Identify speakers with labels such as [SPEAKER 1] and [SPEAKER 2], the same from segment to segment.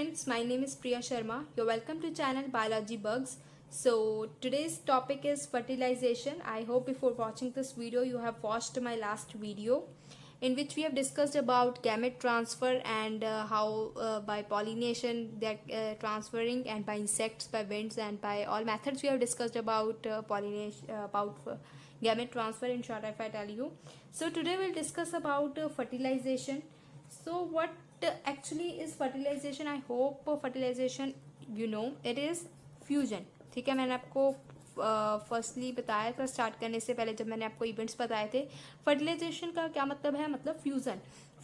[SPEAKER 1] friends, my name is Priya Sharma. You're welcome to channel Biology Bugs. So today's topic is fertilization. I hope before watching this video you have watched my last video in which we have discussed about gamete transfer and how by pollination they are transferring, and by insects, by winds, and by all methods we have discussed about pollination, about gamete transfer in short if I tell you. So today we'll discuss about fertilization. So what actually is fertilization? I hope fertilization it is fusion. ठीक है, मैंने आपको firstly बताया था start करने से पहले जब मैंने आपको इवेंट्स बताए थे। फर्टिलाइजेशन का क्या मतलब है? मतलब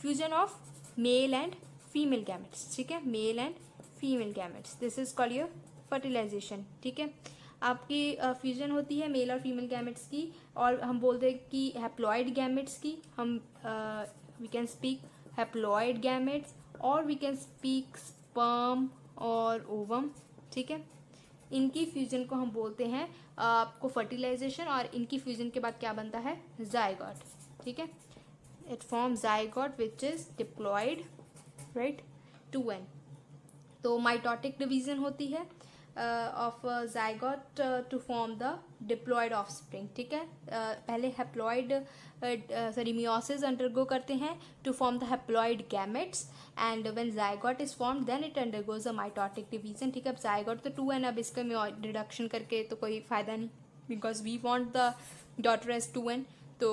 [SPEAKER 1] fusion of male and female gametes. ठीक है, male and female gametes, this is called your fertilization. ठीक है, आपकी फ्यूजन होती है मेल और फीमेल गैमेट्स की, और हम बोलते हैं कि हैप्लॉइड गैमेट्स की। हम we can speak haploid gametes और वी कैन स्पीक स्पर्म और ओवम। ठीक है, इनकी फ्यूजन को हम बोलते हैं आपको फर्टिलाइजेशन, और इनकी फ्यूजन के बाद क्या बनता है? जाइगोट। ठीक है, it form zygote which is diploid right two n. तो माइटोटिक डिवीजन होती है of zygote to form the diploid offspring. ठीक है, पहले हैप्लॉइड मियोसिस अंडरगो करते हैं to form the haploid gametes, and when zygote is formed then it undergoes a mitotic division. ठीक है, अब जाइगोट तो 2n, अब इसका रिडक्शन करके तो कोई फायदा नहीं, because we want the daughter as 2n, तो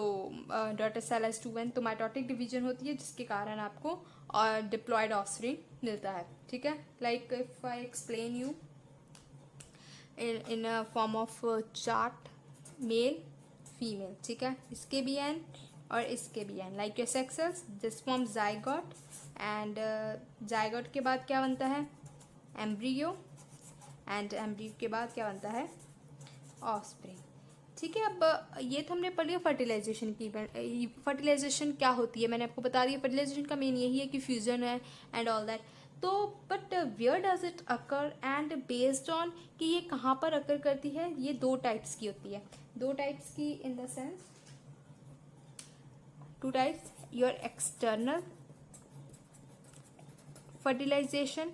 [SPEAKER 1] डॉटर सेल एज 2n, तो माइटोटिक डिवीजन होती है जिसके कारण आपको और डिप्लॉयड ऑफस्प्रिंग मिलता है। ठीक है, like if I explain you in a form of chart, male female. ठीक है, इसके भी एन और इसके भी एन, like your sex cells, this form zygote, and zygote के बाद क्या बनता है? एम्ब्रियो, एंड एम्ब्रियो के बाद क्या बनता है? ऑफस्प्रिंग। ठीक है, अब ये तो हमने पढ़ लिया फर्टिलाइजेशन की। फर्टिलाइजेशन क्या होती है मैंने आपको बता दिया। फर्टिलाइजेशन का मेन यही है कि फ्यूजन है एंड ऑल दैट। तो but where does it occur, and based on कि ये कहाँ पर अकर करती है। ये दो टाइप्स की होती है, दो टाइप्स की in the sense, two types, your external fertilization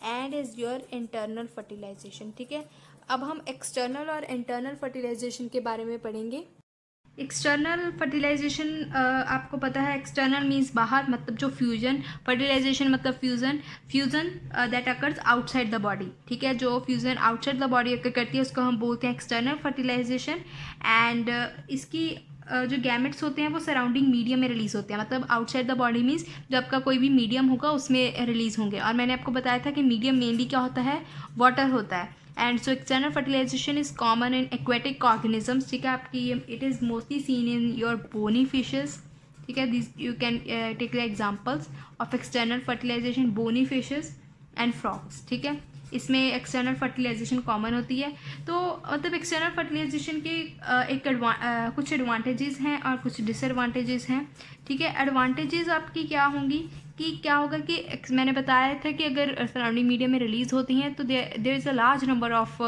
[SPEAKER 1] and is your internal fertilization. ठीक है, अब हम एक्सटर्नल और इंटरनल फर्टिलाइजेशन के बारे में पढ़ेंगे। एक्सटर्नल फर्टिलाइजेशन आपको पता है, एक्सटर्नल मीन्स बाहर, मतलब जो फ्यूजन, फर्टिलाइजेशन मतलब fusion that occurs outside the body. ठीक है, जो फ्यूजन आउटसाइड द बॉडी अकर करती है उसको हम बोलते हैं एक्सटर्नल फर्टिलाइजेशन। एंड इसकी जो गैमेट्स होते हैं वो सराउंडिंग मीडियम में रिलीज होते हैं। मतलब आउटसाइड द बॉडी मीन्स जो आपका कोई भी मीडियम होगा उसमें रिलीज होंगे, और मैंने आपको बताया था कि मीडियम मेनली क्या होता है? वाटर होता है। And so external fertilization is common in aquatic organisms. ठीक है, आपकी it is mostly seen in your bony fishes. ठीक है, this you can take the examples of external fertilization, bony fishes and frogs. ठीक है, इसमें एक्सटर्नल फर्टिलाइजेशन कॉमन होती है। तो मतलब एक्सटर्नल फर्टिलाइजेशन के कुछ एडवांटेजेस हैं और कुछ डिसएडवांटेजेस हैं। ठीक है, एडवांटेजेस आपकी क्या होंगी कि क्या होगा कि मैंने बताया था कि अगर सराउंडिंग मीडियम में रिलीज होती हैं तो there is a large number of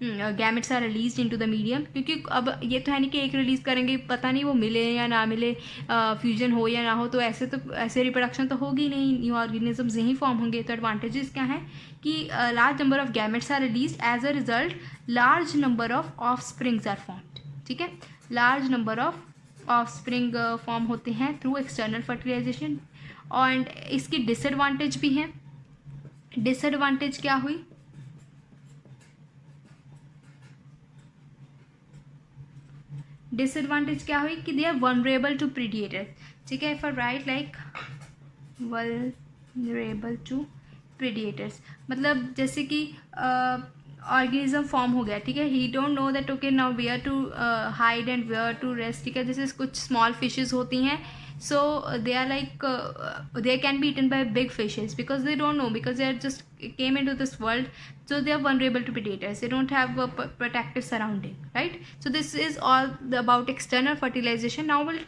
[SPEAKER 1] gametes are release into the medium. क्योंकि अब ये तो है नहीं कि एक रिलीज़ करेंगे, पता नहीं वो मिले या ना मिले, फ्यूजन हो या ना हो, तो ऐसे रिप्रोडक्शन तो होगी नहीं, न्यू ऑर्गेनिजम्स नहीं फॉर्म होंगे। तो एडवांटेजेस क्या हैं कि large number of gametes are release, as a result large number of offsprings are formed. ठीक है, large number of offspring form होते हैं थ्रू एक्सटर्नल फर्टिलाइजेशन। और इसकी डिसएडवांटेज भी है। डिसएडवांटेज क्या हुई? डिसएडवांटेज क्या हुई कि they are vulnerable to predator. ठीक है, for right like vulnerable to predators, मतलब जैसे कि ऑर्गेनिज्म फॉर्म हो गया। ठीक है, he don't know that okay now where to hide and where to rest. ठीक है, जैसे कुछ स्मॉल फिशेज होती हैं, so they are like they can be eaten by big fishes because they don't know, because they are just came into this world, so they are vulnerable to predators, they don't have a protected surrounding, right? So this is all about external fertilization. Now we'll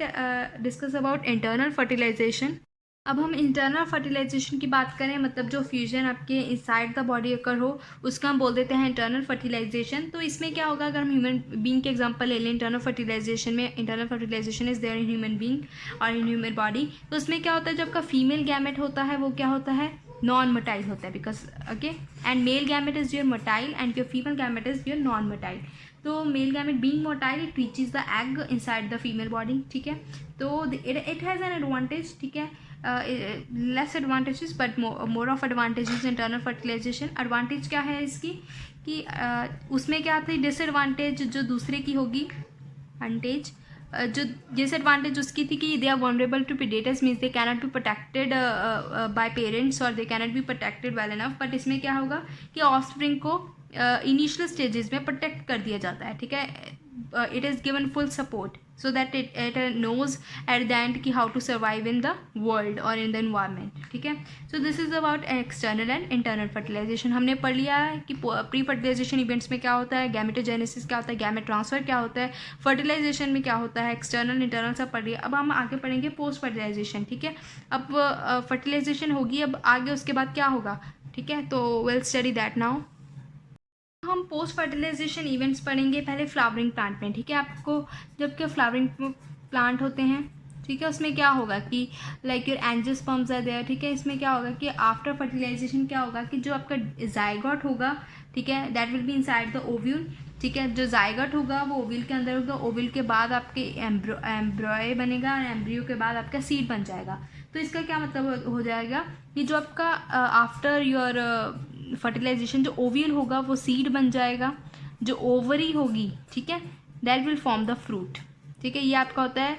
[SPEAKER 1] discuss about internal fertilization. अब हम internal fertilisation की बात करें, मतलब जो fusion आपके inside the body अकर हो उसका हम बोल देते हैं इंटरनल फर्टिलाइजेशन। तो इसमें क्या होगा, अगर हम ह्यूमन बींग के एग्जांपल ले लें इंटरनल फर्टिलाइजेशन में, internal fertilization is there in human being और इन ह्यूमन बॉडी। तो उसमें क्या होता है, जब का फीमेल गैमेट होता है वो क्या होता है? नॉन मोटाइल होता है, because okay, and male gamete is your motile and your female gamete is your non motile. तो male gamete being motile it reaches the egg inside the female body. ठीक है, तो इट हैज़ एन एडवांटेज. ठीक है, less advantages but more of advantages internal fertilization. Advantage क्या है इसकी कि उसमें क्या आती है डिसएडवांटेज जो दूसरे की होगी. एडवांटेज जो डिसएडवांटेज उसकी थी कि they are vulnerable to predators, means they cannot be protected by parents और they cannot be protected well enough. But इसमें क्या होगा कि ऑफस्प्रिंग को इनिशियल स्टेजेस में प्रोटेक्ट कर दिया जाता है. ठीक है, it is given full support so that it knows at the end कि how to survive in the world or in the environment. ठीक है, so this is about external and internal fertilization. हमने पढ़ लिया है कि प्री फर्टिलाइजेशन इवेंट्स में क्या होता है, गैमेटोजेनेसिस क्या होता है, गैमेट ट्रांसफ़र क्या होता है, फर्टिलाइजेशन में क्या होता है, एक्सटर्नल इंटरनल सब पढ़ लिया. अब हम आगे पढ़ेंगे पोस्ट फर्टिलाइजेशन. ठीक है, अब फर्टिलाइजेशन होगी, अब आगे उसके बाद क्या होगा. ठीक है, तो we'll study that now. हम पोस्ट फर्टिलाइजेशन इवेंट्स पढ़ेंगे पहले फ्लावरिंग प्लांट में. ठीक है, आपको जब के फ्लावरिंग प्लांट होते हैं, ठीक है, उसमें क्या होगा कि like your angiosperms are there. ठीक है, इसमें क्या होगा कि आफ्टर फर्टिलाइजेशन क्या होगा कि जो आपका जाइगोट होगा, ठीक है, that will be inside the ovule. ठीक है, जो जाइगोट होगा वो ओव्यूल के अंदर होगा. ओव्यूल के बाद आपके एम्ब्रॉय बनेगा और एम्ब्रियो के बाद आपका सीड बन जाएगा. तो इसका क्या मतलब हो जाएगा कि जो आपका आफ्टर योर फर्टिलाइजेशन जो ओव्यूल होगा वो सीड बन जाएगा. जो ओवरी होगी, ठीक है, that will form the fruit. ठीक है, ये आपका होता है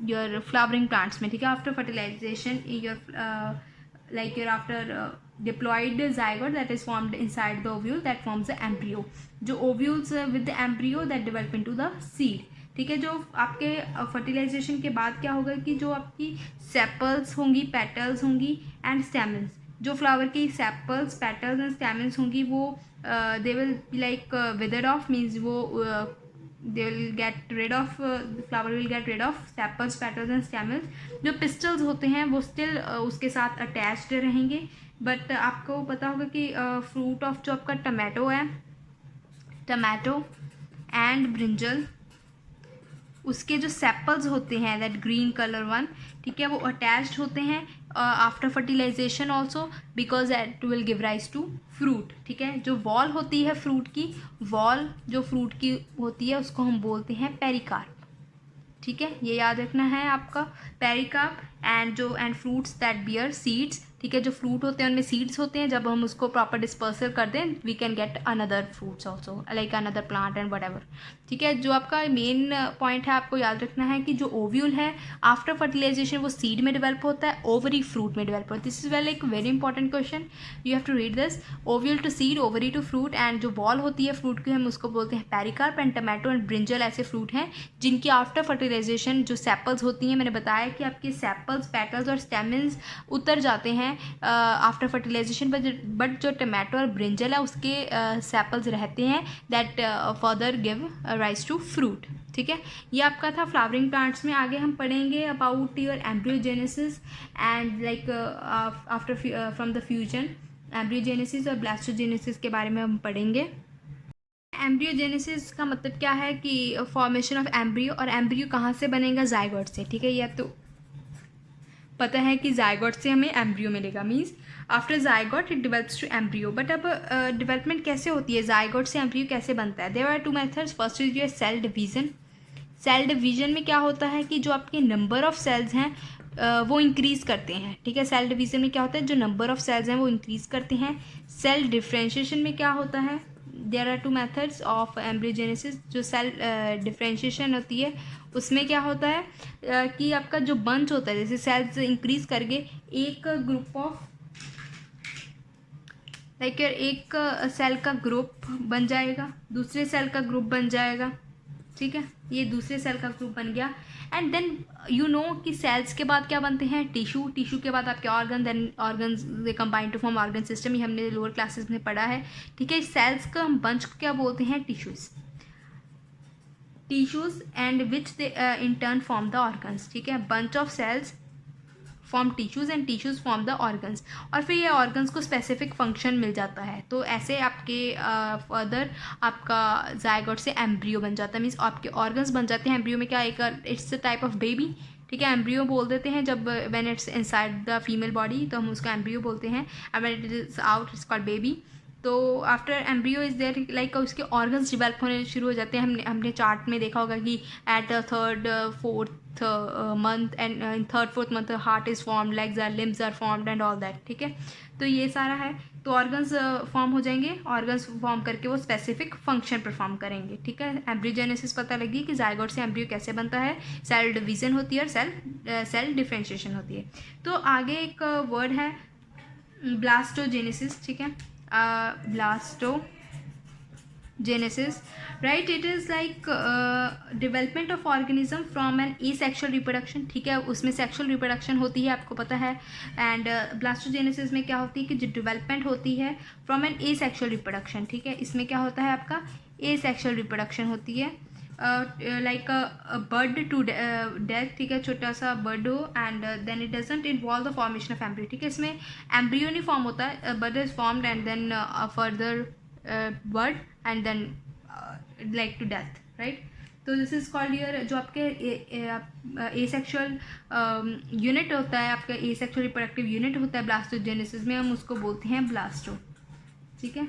[SPEAKER 1] योर फ्लावरिंग प्लांट्स में. ठीक है, after fertilization your like your after diploid zygote that is formed inside the ovule that forms the embryo. जो ovules with the embryo that develop into the seed. ठीक है, जो आपके फर्टिलाइजेशन के बाद क्या होगा कि जो आपकी सेपल्स होंगी, पेटल्स होंगी एंड स्टेमन्स, जो फ्लावर की सेपल्स, पेटल्स एंड स्टेमन्स होंगी वो they will like wither off, means वो they will get rid of the flower will get rid of sepals, petals and stamens. जो pistils होते हैं वो still उसके साथ attached रहेंगे. बट आपको पता होगा कि फ्रूट ऑफ जो आपका टमाटो है, टमाटो एंड ब्रिंजल, उसके जो सेपल्स होते हैं दैट ग्रीन कलर वन, ठीक है, वो अटैच्ड होते हैं after fertilization also because that will give rise to fruit. ठीक है, जो वॉल होती है फ्रूट की, वॉल जो फ्रूट की होती है उसको हम बोलते हैं पेरिकार्प. ठीक है, ये याद रखना है आपका, pericarp. And fruits that bear seeds. ठीक है, जो फ्रूट होते हैं उनमें सीड्स होते हैं. जब हम उसको प्रॉपर डिस्पर्सल कर दें we can get another fruits also like another plant and whatever. ठीक है, जो आपका मेन पॉइंट है आपको याद रखना है कि जो ओव्यूल है आफ्टर फर्टिलाइजेशन वो सीड में डेवलप होता है, ओवरी फ्रूट में डेवलप होता है. दिस इज वेल एक very important question, you have to read this. Ovule to seed, ovary to fruit. And जो बॉल होती है फ्रूट की हम उसको बोलते हैं pericarp. And tomato and brinjal ऐसे फ्रूट हैं जिनकी आफ्टर फर्टिलाइजेशन जो सेपल्स होती हैं, मैंने बताया कि आपके सेपल्स, पेटल्स और स्टेमन्स उतर जाते हैं आफ्टर फर्टिलाइजेशन. बट जो टमाटो और ब्रिंजल है उसके सेपल्स रहते हैं that further give rise to fruit. ठीक है, ये आपका था फ्लावरिंग प्लांट्स में. आगे हम पढ़ेंगे about your embryogenesis and like after from the fusion. Embryogenesis और ब्लास्टोजेनेसिस के बारे में हम पढ़ेंगे. एम्ब्रियोजेनेसिस का मतलब क्या है कि फॉर्मेशन ऑफ एम्ब्रियो, और एम्ब्रियो कहाँ से बनेगा, जाइगोट से. ठीक है, यह तो पता है कि जाइगोट से हमें एम्ब्रियो मिलेगा, means after zygote it develops to embryo. But अब डेवलपमेंट कैसे होती है, जाइगोट से एम्ब्रियो कैसे बनता है. There are two methods. First is your cell division. Cell division में क्या होता है कि जो आपके नंबर ऑफ सेल्स हैं वो इंक्रीज़ करते हैं. ठीक है, सेल डिवीजन में क्या होता है, जो नंबर ऑफ सेल्स हैं वो इंक्रीज़ करते हैं. सेल डिफ्रेंशिएशन में क्या होता है, there are two methods of embryogenesis. जो सेल डिफ्रेंशिएशन होती है उसमें क्या होता है कि आपका जो बंच होता है, जैसे सेल्स इंक्रीज करके एक ग्रुप ऑफ लाइक एक सेल का ग्रुप बन जाएगा, दूसरे सेल का ग्रुप बन जाएगा. ठीक है, ये दूसरे सेल का ग्रुप बन गया. एंड देन यू नो कि सेल्स के बाद क्या बनते हैं, टिश्यू. टिश्यू के बाद आपके organ, then organs they combine to form organ system. ये हमने लोअर क्लासेस में पढ़ा है. ठीक है, सेल्स का हम बंच को क्या बोलते हैं, tissues. Tissues and which they in turn form the organs. ठीक है, bunch of cells form tissues and tissues form the organs. और फिर ये ऑर्गन्स को स्पेसिफिक फंक्शन मिल जाता है. तो ऐसे आपके फर्दर आपका जाइगोट से एम्ब्रियो बन जाता है, मीन्स आपके ऑर्गन्स बन जाते हैं. एम्ब्रियो में क्या एक it's a type of baby. ठीक है। एम्ब्रियो बोल देते हैं जब when it's inside the female body, तो हम उसको एम्ब्रियो बोलते हैं, and when it is out it's called baby. तो after embryo is there like उसके ऑर्गन्स डिवेल्प होने शुरू हो जाते हैं। हमने चार्ट में देखा होगा कि at third fourth month and in third fourth month heart is formed, legs are, limbs are formed and all that, ठीक है। तो ये सारा है। तो ऑर्गन्स फॉर्म हो जाएंगे, ऑर्गन्स फॉर्म करके वो स्पेसिफिक फंक्शन परफॉर्म करेंगे, ठीक है। एम्ब्रियोजेनेसिस पता लगी कि जाइगोट से एम्ब्रियो कैसे बनता है, सेल डिवीजन होती है और सेल डिफ्रेंशिएशन होती है। तो आगे एक वर्ड है ब्लास्टोजेनेसिस, ठीक है। Blastogenesis, right, it is like development of organism from an asexual reproduction, ठीक है। उसमें सेक्सुअल रिप्रोडक्शन होती है, आपको पता है। एंड ब्लास्टोजेनेसिस में क्या होती है कि जो डेवलपमेंट होती है फ्रॉम एन एसेक्सुअल रिप्रोडक्शन, ठीक है। इसमें क्या होता है आपका एसेक्सुअल रिप्रोडक्शन होती है, लाइक बर्ड टू डेथ, ठीक है, छोटा सा बर्ड हो, and then it doesn't involve the formation of embryo, ठीक है। इसमें एम्ब्रियो नहीं फॉर्म होता है, bird is formed and then further bird and then like to death, right. तो दिस इज कॉल्ड योर, जो आपके एसेक्सुअल यूनिट होता है, आपका एसेक्सुअल रिप्रोडक्टिव यूनिट होता है ब्लास्टोजेनेसिस में, हम उसको बोलते हैं ब्लास्टो, ठीक है।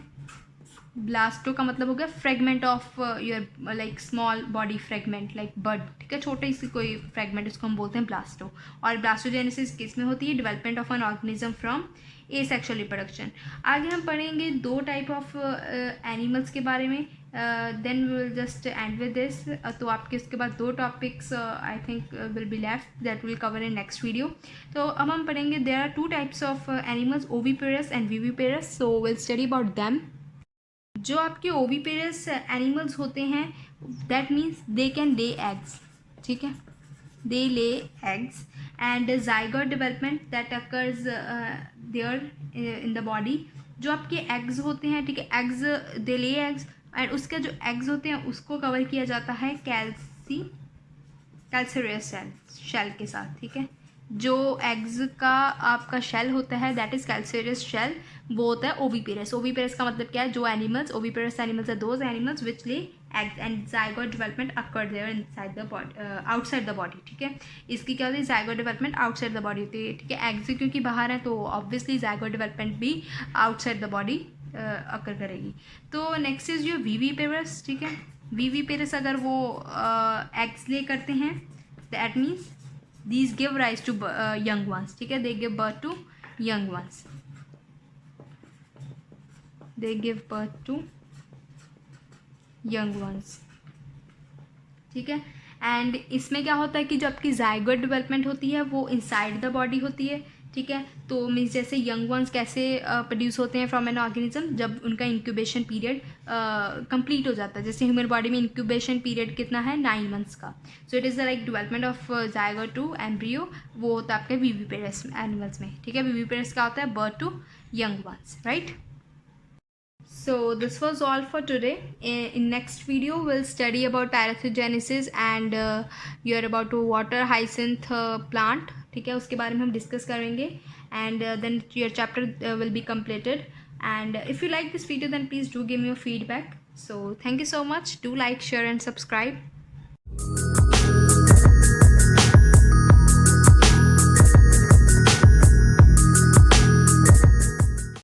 [SPEAKER 1] ब्लास्टो का मतलब हो गया fragment of your like small body fragment like bird, ठीक है, छोटे सी कोई फ्रेगमेंट, इसको हम बोलते हैं ब्लास्टो। और ब्लास्टोजेनेसिस किस में होती है, development of an organism from asexual reproduction. आगे हम पढ़ेंगे दो टाइप ऑफ एनिमल्स के बारे में, then we will just end with this. तो आपके इसके बाद दो topics I think will be left, that will cover in next video. तो अब हम पढ़ेंगे there are two types of animals, oviparous and viviparous, so will study about them. जो आपके ओविपेरस एनिमल्स होते हैं, that means they can lay eggs, ठीक है, they lay eggs, and zygote development that occurs there in the body. जो आपके eggs होते हैं, ठीक है, eggs, they lay eggs, and उसके जो एग्स होते हैं उसको कवर किया जाता है कैल्सीरियस शेल के साथ, ठीक है। जो एग्स का आपका शेल होता है दैट इज कैल्सीरियस शेल, वो होता है ओविपेरस। ओविपेरस का मतलब क्या है, जो animals, oviparous animals are those animals which lay eggs and zygote development occur there inside the body, outside the body, ठीक है। इसकी क्या होती है, zygote development outside the body होती है, ठीक है। एग्स क्योंकि बाहर है तो ऑब्वियसली जाइगोट डेवलपमेंट भी आउटसाइड द बॉडी अकर करेगी। तो नेक्स्ट इज योर विविपेरस, ठीक है। विविपेरस अगर वो एग्स ले करते हैं, that means these give rise to young ones, ठीक है, they give birth to young ones, they give birth to young ones, ठीक है। एंड इसमें क्या होता है कि जो आपकी जाइगोट डेवलपमेंट होती है वो इनसाइड द बॉडी होती है, ठीक है। तो मीन्स जैसे यंग वंस कैसे प्रोड्यूस होते हैं फ्रॉम एन ऑर्गेनिज्म, जब उनका इंक्यूबेशन पीरियड कंप्लीट हो जाता है। जैसे ह्यूमन बॉडी में इंक्यूबेशन पीरियड कितना है, 9 मंथ्स का। So it is the like development of zygote to embryo, वो होता है आपके विविपेरस एनिमल्स में, ठीक है। विविपेरस क्या होता है, birth to young ones, right. So this was all for today. In next video we'll study about parthenogenesis and you're about to water hyacinth plant, ठीक है, उसके बारे में हम डिस्कस करेंगे, and then your chapter will be completed. And if you like this video then please do give me your feedback. So thank you so much, do like, share and subscribe.